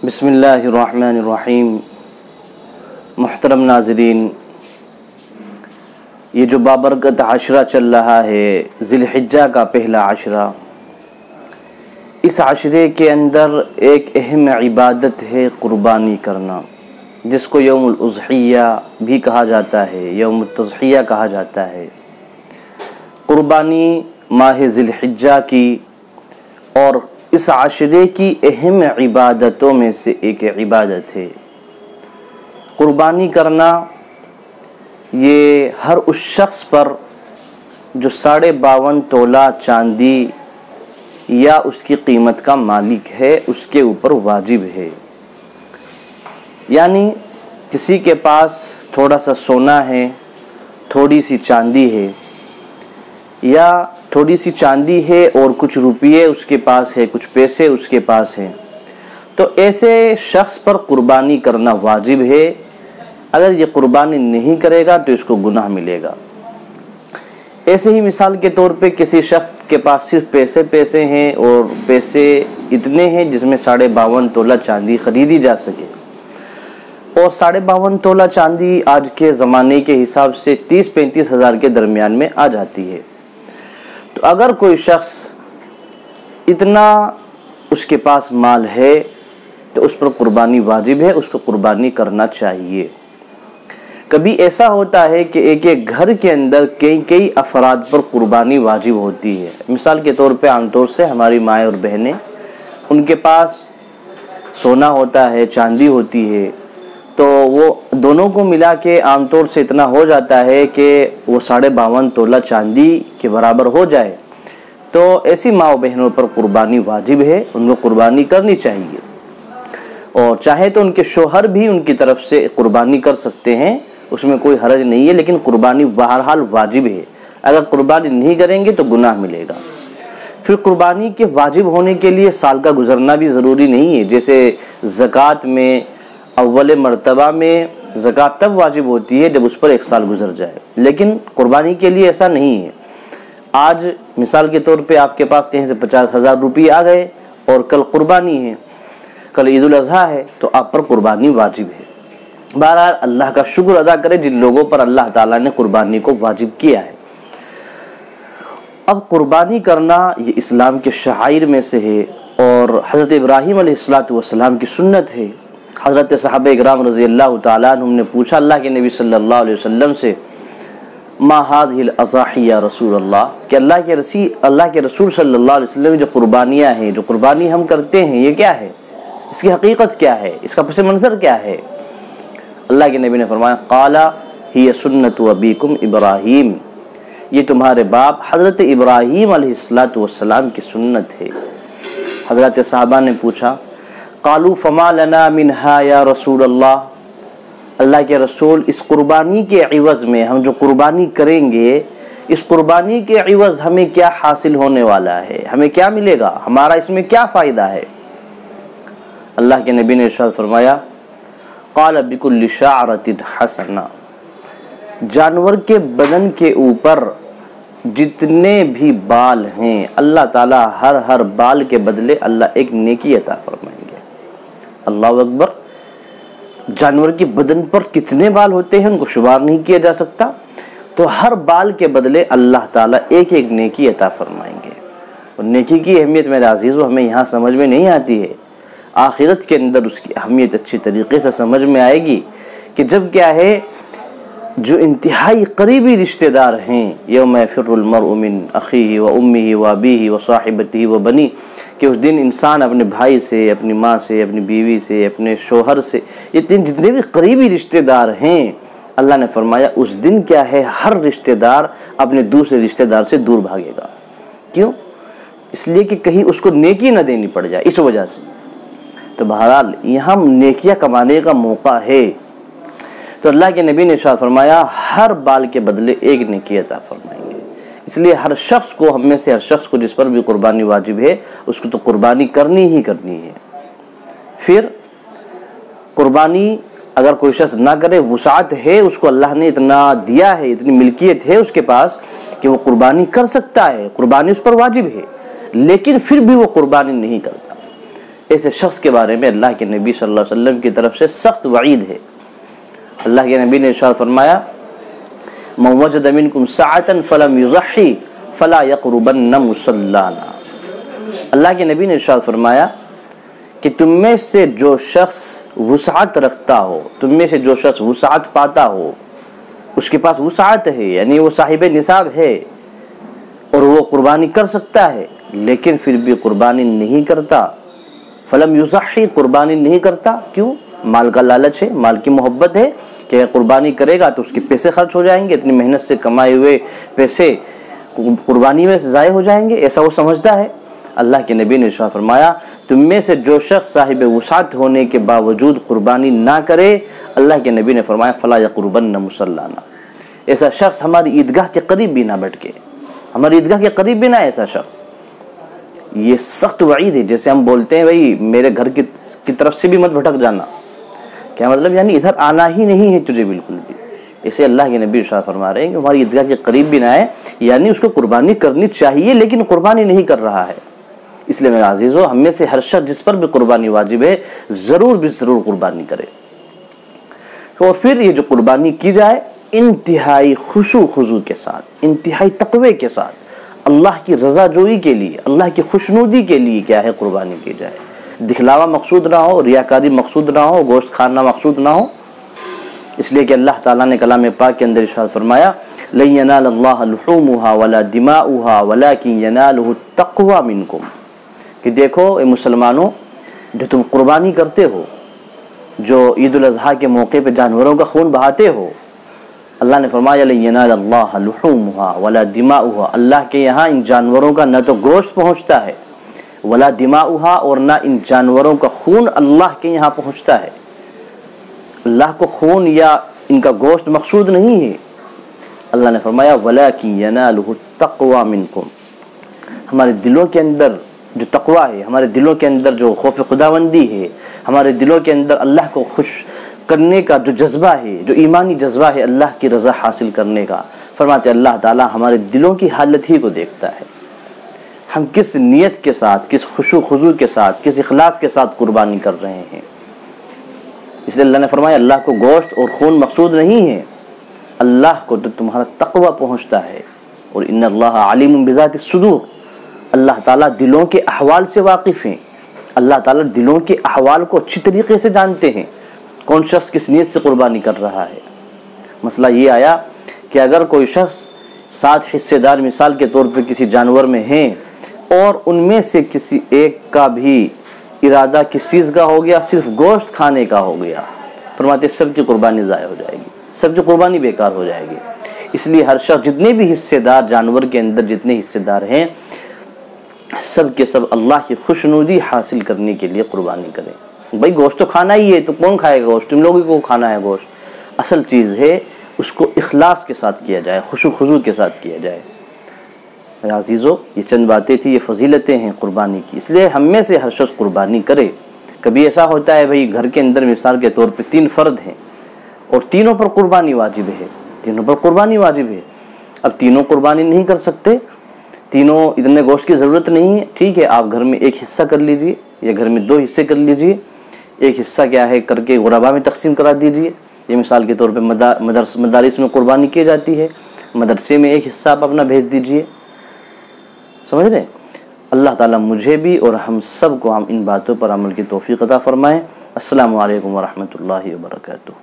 بسم اللہ الرحمن الرحیم۔ محترم ناظرین، یہ جو بابرکت عشرہ چل رہا ہے، ذی الحجہ کا پہلا عشرہ، اس عشرے کے اندر ایک اہم عبادت ہے قربانی کرنا، جس کو یوم الاضحیہ بھی کہا جاتا ہے، یوم التضحیہ کہا جاتا ہے۔ قربانی ماہ ذی الحجہ کی اور اس عشرے کی اہم عبادتوں میں سے ایک عبادت ہے۔ قربانی کرنا یہ ہر اس شخص پر جو 52.5 تولہ چاندی یا اس کی قیمت کا مالک ہے، اس کے اوپر واجب ہے۔ یعنی کسی کے پاس تھوڑا سا سونا ہے، تھوڑی سی چاندی ہے، یا تھوڑی سی چاندی ہے اور کچھ روپیے اس کے پاس ہے، کچھ پیسے اس کے پاس ہیں، تو ایسے شخص پر قربانی کرنا واجب ہے۔ اگر یہ قربانی نہیں کرے گا تو اس کو گناہ ملے گا۔ ایسے ہی مثال کے طور پہ کسی شخص کے پاس صرف پیسے ہیں اور پیسے اتنے ہیں جس میں 52.5 تولہ چاندی خریدی جا سکے، اور 52.5 تولہ چاندی آج کے زمانے کے حساب سے 30-35 ہزار کے درمیان میں آ جاتی ہے۔ تو اگر کوئی شخص اتنا اس کے پاس مال ہے تو اس پر قربانی واجب ہے، اس کو قربانی کرنا چاہیے۔ کبھی ایسا ہوتا ہے کہ ایک گھر کے اندر کئی افراد پر قربانی واجب ہوتی ہے۔ مثال کے طور پہ عام طور سے ہماری مائیں اور بہنیں، ان کے پاس سونا ہوتا ہے، چاندی ہوتی ہے، تو وہ دونوں کو ملا کے عام طور سے اتنا ہو جاتا ہے کہ وہ 52.5 تولہ چاندی کے برابر ہو جائے، تو ایسی ماں و بہنوں پر قربانی واجب ہے، ان کو قربانی کرنی چاہیے۔ اور چاہے تو ان کے شوہر بھی ان کی طرف سے قربانی کر سکتے ہیں، اس میں کوئی حرج نہیں ہے، لیکن قربانی بہرحال واجب ہے۔ اگر قربانی نہیں کریں گے تو گناہ ملے گا۔ پھر قربانی کے واجب ہونے کے لیے سال کا گزرنا بھی ضروری نہیں ہے۔ جیسے زکوٰۃ میں اول مرتبہ میں زکوٰۃ تب واجب ہوتی ہے جب اس پر 1 سال گزر جائے، لیکن قربانی کے لیے ایسا نہیں ہے۔ آج مثال کے طور پہ آپ کے پاس کہیں سے 50,000 روپے آ گئے اور کل قربانی ہے، کل عید الاضحیٰ ہے، تو آپ پر قربانی واجب ہے۔ بہرحال اللہ کا شکر ادا کرے جن لوگوں پر اللہ تعالیٰ نے قربانی کو واجب کیا ہے۔ اب قربانی کرنا یہ اسلام کے شعائر میں سے ہے، اور حضرت ابراہیم علیہ السلام کی سنت ہے۔ حضرت صحابہ اکرام رضی اللہ تعالیٰ عنہم نے پوچھا اللہ کے نبی صلی اللہ علیہ وسلم سے، ما هذه الاضاحی یا رسول اللہ، کہ اللہ کے رسول صلی اللہ علیہ وسلم جو قربانیاں ہیں، جو قربانی ہم کرتے ہیں، یہ کیا ہے؟ اس کی حقیقت کیا ہے؟ اس کا پس منظر کیا ہے؟ اللہ کے نبی نے فرمایا، قال ہی سنت ابیکم ابراہیم، یہ تمہارے باپ حضرت ابراہیم علیہ السلام کی سنت ہے۔ حضرت صحابہ نے پوچھا، قالوا فما لنا منہا یا رسول اللہ، اللہ کے رسول اس قربانی کے عوض میں، ہم جو قربانی کریں گے، اس قربانی کے عوض ہمیں کیا حاصل ہونے والا ہے؟ ہمیں کیا ملے گا؟ ہمارا اس میں کیا فائدہ ہے؟ اللہ کے نبی نے ارشاد فرمایا، قال بکل شعرۃ حسنہ، جانور کے بدن کے اوپر جتنے بھی بال ہیں، اللہ تعالیٰ ہر بال کے بدلے اللہ ایک نیکی عطا فرمائیں گے۔ اللہ اکبر! جانور کے بدن پر کتنے بال ہوتے ہیں ان کو شمار نہیں کیا جا سکتا، تو ہر بال کے بدلے اللہ تعالیٰ ایک نیکی عطا فرمائیں گے۔ اور نیکی کی اہمیت میرے عزیزو ہمیں یہاں سمجھ میں نہیں آتی ہے، آخرت کے اندر اس کی اہمیت اچھی طریقے سے سمجھ میں آئے گی، کہ جب کیا ہے، جو انتہائی قریبی رشتہ دار ہیں، یوم یفر المرء من اخیہ و امہ و ابیہ و صاحبتہ و بنیہ، کہ اس دن انسان اپنے بھائی سے، اپنی ماں سے، اپنی بیوی سے، اپنے شوہر سے، یہ جتنے بھی قریبی رشتہ دار ہیں، اللہ نے فرمایا اس دن کیا ہے، ہر رشتہ دار اپنے دوسرے رشتہ دار سے دور بھاگے گا۔ کیوں؟ اس لیے کہ کہیں اس کو نیکی نہ دینی پڑ جائے، اس وجہ سے۔ تو بہرحال یہاں نیکیاں کمانے کا موقع ہے، تو اللہ کے نبی نے ارشاد فرمایا ہر بال کے بدلے ایک نیکی عطا فرمائیں گے۔ اس لیے ہر شخص کو، ہم میں سے ہر شخص کو جس پر بھی قربانی واجب ہے، اس کو تو قربانی کرنی ہی کرنی ہے۔ پھر قربانی اگر کوئی شخص نہ کرے، وسعت ہے، اس کو اللہ نے اتنا دیا ہے، اتنی ملکیت ہے اس کے پاس کہ وہ قربانی کر سکتا ہے، قربانی اس پر واجب ہے، لیکن پھر بھی وہ قربانی نہیں کرتا۔ ایسے شخص کے بارے میں اللہ کے نبی صلی اللہ علیہ وسلم کی طرف سے سخت وعید ہے۔ اللہ کے نبی نے ارشاد فرمایا من وجد منکم سعة فلم یضحی فلا یقربن مصلانا۔ اللہ کے نبی نے ارشاد فرمایا کہ تم میں سے جو شخص وسعت رکھتا ہو، تم میں سے جو شخص وسعت پاتا ہو، اس کے پاس وسعت ہے، یعنی وہ صاحب نصاب ہے اور وہ قربانی کر سکتا ہے، لیکن پھر بھی قربانی نہیں کرتا، فلم یضحی، قربانی نہیں کرتا، کیوں؟ مال کا لالچ ہے، مال کی محبت ہے کہ اگر قربانی کرے گا تو اس کے پیسے خرچ ہو جائیں گے، اتنی محنت سے کمائے ہوئے پیسے قربانی میں ضائع ہو جائیں گے، ایسا وہ سمجھتا ہے۔ اللہ کے نبی نے ارشاد فرمایا تم میں سے جو شخص صاحب وسعت ہونے کے باوجود قربانی نہ کرے، اللہ کے نبی نے فرمایا فلا یقربن مصلانا، ایسا شخص ہماری عیدگاہ کے قریب بھی نہ بیٹھے، ہماری عیدگاہ کے قریب بھی نہ ایسا شخص۔ یہ سخت وعید ہے، جیسے ہم بولتے ہیں بھائی میرے گھر کی طرف سے بھی مت بھٹک جانا، کیا مطلب؟ یعنی ادھر آنا ہی نہیں ہے تجھے بالکل بھی۔ اسے اللہ کے نبی ارشاد فرما رہے ہیں کہ ہماری عیدگاہ کے قریب بھی نہ آئے، یعنی اس کو قربانی کرنی چاہیے لیکن قربانی نہیں کر رہا ہے۔ اس لیے میرے عزیزو، ہم میں سے ہر شخص جس پر بھی قربانی واجب ہے ضرور بھی ضرور قربانی کرے، اور پھر یہ جو قربانی کی جائے انتہائی خشوع خضوع کے ساتھ، انتہائی تقوی کے ساتھ، اللہ کی رضا جوئی کے لیے، اللہ کی خوشنودی کے لیے کیا ہے قربانی کی جائے۔ دکھلاوا مقصود نہ ہو، ریاکاری مقصود نہ ہو، گوشت کھانا مقصود نہ ہو۔ اس لیے کہ اللہ تعالیٰ نے کلام پاک کے اندر ارشاد فرمایا لن ینال اللہ لحومها ولا دماؤها ولکن ینالہ التقوی منکم، کہ دیکھو اے مسلمانوں، جو تم قربانی کرتے ہو، جو عید الاضحیٰ کے موقع پہ جانوروں کا خون بہاتے ہو، اللہ نے فرمایا لن ینال اللہ لحومها ولا دماؤها، اللہ کے یہاں ان جانوروں کا نہ تو گوشت پہنچتا ہے، ولا دماؤها، اور نہ ان جانوروں کا خون اللہ کے یہاں پہنچتا ہے۔ اللہ کو خون یا ان کا گوشت مقصود نہیں ہے۔ اللہ نے فرمایا وَلَكِنْ يَنَالُهُ التَّقْوَى مِنْكُمْ، ہمارے دلوں کے اندر جو تقوی ہے، ہمارے دلوں کے اندر جو خوف خداوندی ہے، ہمارے دلوں کے اندر اللہ کو خوش کرنے کا جو جذبہ ہے، جو ایمانی جذبہ ہے اللہ کی رضا حاصل کرنے کا، فرماتے اللہ تعالیٰ ہمارے دلوں کی حالت ہی کو دیکھتا ہے، ہم کس نیت کے ساتھ، کس خشوع خضوع کے ساتھ، کس اخلاص کے ساتھ قربانی کر رہے ہیں۔ اس لیے اللہ نے فرمایا اللہ کو گوشت اور خون مقصود نہیں ہے، اللہ کو تو تمہارا تقوی پہنچتا ہے، اور ان اللہ علیم بذات الصدور، اللہ تعالیٰ دلوں کے احوال سے واقف ہیں، اللہ تعالیٰ دلوں کے احوال کو اچھی طریقے سے جانتے ہیں، کون شخص کس نیت سے قربانی کر رہا ہے۔ مسئلہ یہ آیا کہ اگر کوئی شخص 7 حصے دار مثال کے طور پہ کسی جانور میں ہیں اور ان میں سے کسی ایک کا بھی ارادہ کس چیز کا ہو گیا، صرف گوشت کھانے کا ہو گیا، فرماتے سب کی قربانی ضائع ہو جائے گی، سب کی قربانی بیکار ہو جائے گی۔ اس لیے ہر شخص جتنے بھی حصے دار جانور کے اندر جتنے حصے دار ہیں، سب کے سب اللہ کی خوشنودی حاصل کرنے کے لیے قربانی کریں۔ بھائی گوشت تو کھانا ہی ہے، تو کون کھائے گا گوشت؟ تم لوگوں کو کھانا ہے گوشت۔ اصل چیز ہے اس کو اخلاص کے ساتھ کیا جائے، خشوع خضوع کے ساتھ کیا جائے۔ میرے عزیزو، یہ چند باتیں تھی، یہ فضیلتیں ہیں قربانی کی، اس لیے ہم میں سے ہر شخص قربانی کرے۔ کبھی ایسا ہوتا ہے بھائی گھر کے اندر مثال کے طور پہ 3 فرد ہیں اور تینوں پر قربانی واجب ہے، تینوں پر قربانی واجب ہے، اب تینوں قربانی نہیں کر سکتے، تینوں اتنے گوشت کی ضرورت نہیں ہے، ٹھیک ہے آپ گھر میں ایک حصہ کر لیجئے یا گھر میں 2 حصے کر لیجئے، ایک حصہ کیا ہے کر کے غربا میں تقسیم کرا دیجئے۔ یہ مثال کے طور پہ مدارس میں قربانی کی جاتی ہے، مدرسے میں ایک حصہ آپ اپنا بھیج دیجئے، سمجھ رہے ہیں؟ اللہ تعالیٰ مجھے بھی اور ہم سب کو ہم ان باتوں پر عمل کی توفیق عطا فرمائیں۔ السلام علیکم ورحمۃ اللہ وبرکاتہ۔